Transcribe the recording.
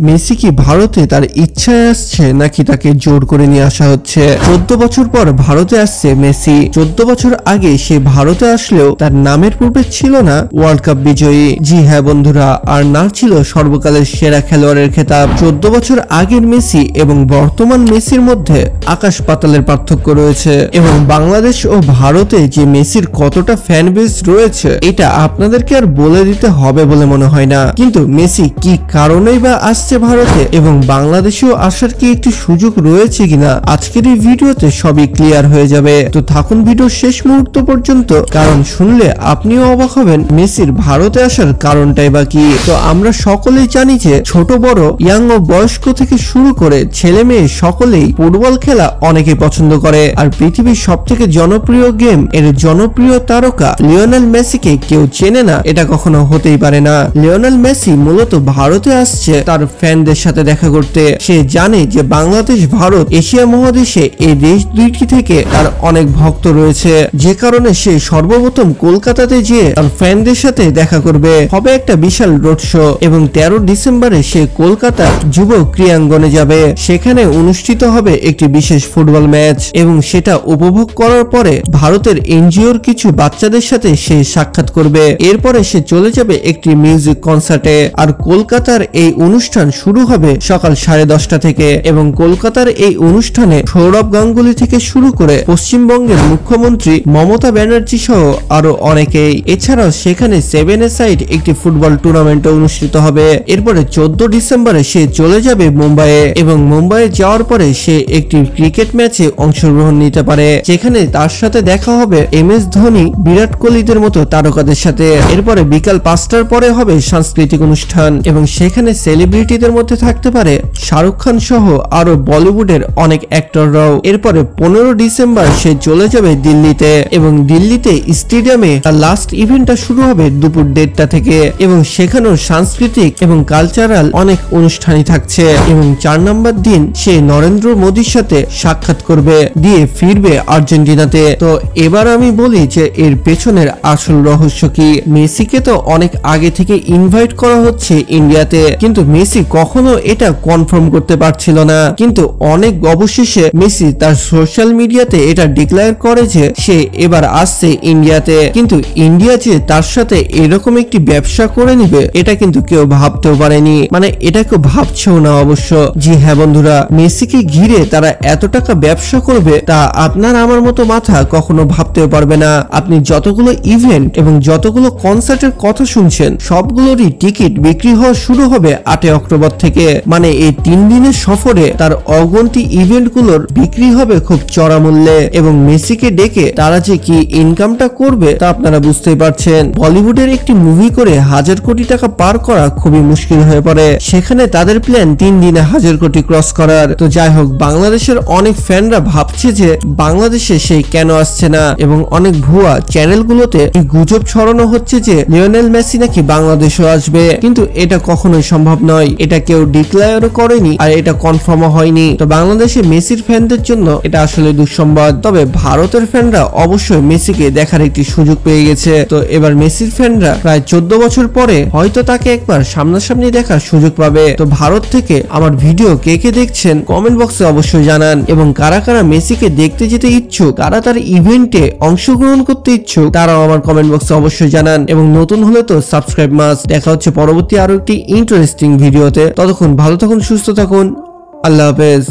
Messi কি ভারতে তার ইচ্ছায় আসছে নাকি তাকে জোর করে নিয়ে আসা হচ্ছে? 14 বছর পর ভারতে আসছে মেসি। 14 বছর আগে সে ভারতে আসলেও তার নামের পূর্বে ছিল না ওয়ার্ল্ড কাপ বিজয়ী। জি হ্যাঁ বন্ধুরা, আর না ছিল সর্বকালের সেরা খেলোয়াড়ের খেতাব। 14 বছর আগের মেসি এবং বর্তমান মেসির মধ্যে আকাশ পাতালের পার্থক্য রয়েছে। এবং বাংলাদেশ ও ভারতে যে মেসির কতটা ফ্যান বেস রয়েছে এটা আপনাদেরকে আর বলে দিতে হবে বলে মনে হয় না। কিন্তু মেসি কি কারণেই বা আসছে ভারতে এবং বাংলাদেশেও আসার কি একটি সুযোগ রয়েছে কিনা আজকের এই ভিডিওতে সবই ক্লিয়ার হয়ে যাবে। তো থাকুন ভিডিও শেষ মুহূর্ত পর্যন্ত, কারণ শুনলে আপনিও অবাক হবেন মেসির ভারতে আসার কারণটাই বা কি। তো আমরা সকলেই জানি যে ছোট বড় ইয়াং ও বয়স্ক থেকে শুরু করে ছেলে মেয়ে সকলেই ফুটবল খেলা অনেকে পছন্দ করে। আর পৃথিবীর সবথেকে জনপ্রিয় গেম এর জনপ্রিয় তারকা লিওনেল মেসিকে কেউ চেনে না এটা কখনো হতেই পারে না। লিওনেল মেসি মূলত ভারতে আসছে তার ফ্যানদের সাথে দেখা করতে। সে জানে যে বাংলাদেশ ভারত এশিয়া মহাদেশে এই দেশ দুইটি থেকে তার অনেক ভক্ত রয়েছে, যে কারণে সে সর্বপ্রথম কলকাতাতে যেয়ে তার ফ্যানদের সাথে দেখা করবে। হবে একটা বিশাল রোড শো এবং 13 ডিসেম্বরে সে কলকাতা যুব ক্রীড়াঙ্গনে যাবে। সেখানে অনুষ্ঠিত হবে একটি বিশেষ ফুটবল ম্যাচ এবং সেটা উপভোগ করার পরে ভারতের এনজিওর কিছু বাচ্চাদের সাথে সে সাক্ষাৎ করবে। এরপরে সে চলে যাবে একটি মিউজিক কনসার্টে। আর কলকাতার এই অনুষ্ঠান শুরু হবে সকাল 10:30 থেকে এবং কলকাতার এই অনুষ্ঠানে সৌরভ গাঙ্গুলি থেকে শুরু করে পশ্চিমবঙ্গের মুখ্যমন্ত্রী মমতা ব্যানার্জি সহ আরো অনেকেই। এছাড়াও সেখানে 7 এ সাইড একটি ফুটবল টুর্নামেন্ট অনুষ্ঠিত হবে। এরপরে 14 ডিসেম্বরে সে চলে যাবে মুম্বাইয়ে এবং মুম্বাইয়ে যাওয়ার পরে সে একটি ক্রিকেট ম্যাচে অংশগ্রহণ নিতে পারে, যেখানে তার সাথে দেখা হবে MS ধোনি, বিরাট কোহলিদের মতো তারকাদের সাথে। এরপরে বিকাল 5টার পরে হবে সাংস্কৃতিক অনুষ্ঠান এবং সেখানে সেলিব্রিটিদের মধ্যে থাকতে পারে শাহরুখ খান সহ আরো বলিউডের অনেক অ্যাক্টররাও। এরপরে 15 ডিসেম্বর সে চলে যাবে দিল্লিতে এবং দিল্লিতে স্টেডিয়ামে তার লাস্ট ইভেন্টটা শুরু হবে দুপুর 1:30 থেকে এবং সেখানেও সাংস্কৃতিক এবং কালচারাল অনেক অনুষ্ঠানই থাকছে। এবং 4 নম্বর দিন সে নরেন্দ্র মোদীর সাথে সাক্ষাৎ করবে, দিয়ে ফিরবে আর্জেন্টিনাতে। তো এবার আমি বলি যে এর পেছনের আসল রহস্য কি। মেসিকে তো অনেক আগে থেকে ইনভাইট করা হচ্ছে ইন্ডিয়াতে, কিন্তু মেসি কখনো এটা কনফার্ম করতে পারছিল না। কিন্তু অনেক অবশেষে মেসি তার সোশ্যাল মিডিয়াতে এটা ডিক্লেয়ার করে যে সে এবার আসছে ইন্ডিয়াতে। কিন্তু ইন্ডিয়া যে তার সাথে এরকম একটি ব্যবসা করে নিবে এটা কিন্তু কেউ ভাবতেও পারেনি, মানে এটা কেউ ভাবছেও না অবশ্য। জি হ্যাঁ বন্ধুরা, মেসিকে ঘিরে তারা এত টাকা ব্যবসা করবে তা আপনার আমার মতো মাথা কখনো ভাবতেও পারবে না। আপনি যতগুলো ইভেন্ট এবং যতগুলো কনসার্টের কথা শুনছেন সবগুলোরই টিকিট বিক্রি হওয়া শুরু হবে 8 অক্টোবর থেকে। মানে এই 3 দিনের সফরে তার অগন্তি ইভেন্ট গুলোর বিক্রি হবে খুব চড়া মূল্যে এবং মেসিকে ডেকে তারা যে কি ইনকামটা করবে তা আপনারা বুঝতেই পারছেন। বলিউডের একটি মুভি করে 1000 কোটি টাকা পার করা খুবই মুশকিল হয়ে পড়ে, সেখানে তাদের প্ল্যান 3 দিনে 1000 কোটি ক্রস করার। তো যাই হোক, বাংলাদেশের অনেক ফ্যানরা ভাবছে যে বাংলাদেশে সেই কেন আসছে না এবং অনেক ভুয়া চ্যানেলগুলোতে এই গুজব ছড়ানো হচ্ছে যে লিওনেল মেসি নাকি বাংলাদেশও আসবে, কিন্তু এটা কখনোই সম্ভব নয়। এটা কেউ ডিক্লেয়ারও করেনি আর এটা কনফার্মও হয়নি। তো বাংলাদেশে মেসির ফ্যানদের জন্য এটা আসলে দুঃসংবাদ। তবে ভারতের ফ্যানরা অবশ্যই মেসিকে দেখার একটি সুযোগ পেয়ে গেছে। তো এবার মেসির ফ্যানরা প্রায় 14 বছর পরে হয়তো তাকে একবার সামনাসামনি দেখার সুযোগ পাবে। তো ভারত থেকে আমার ভিডিও কে কে দেখছেন কমেন্ট বক্সে অবশ্যই জানান এবং কারা কারা মেসিকে দেখতে যেতে ইচ্ছুক, কারা তার ইভেন্টে অংশগ্রহণ করতে ইচ্ছুক তারাও আমার কমেন্ট বক্সে অবশ্যই জানান এবং নতুন হলে তো সাবস্ক্রাইব মাস্ট। দেখা হচ্ছে পরবর্তী আরো একটি ইন্টারেস্টিং ভিডিওতে। ততক্ষণ ভালো থাকুন, সুস্থ থাকুন, আল্লাহ হাফেজ।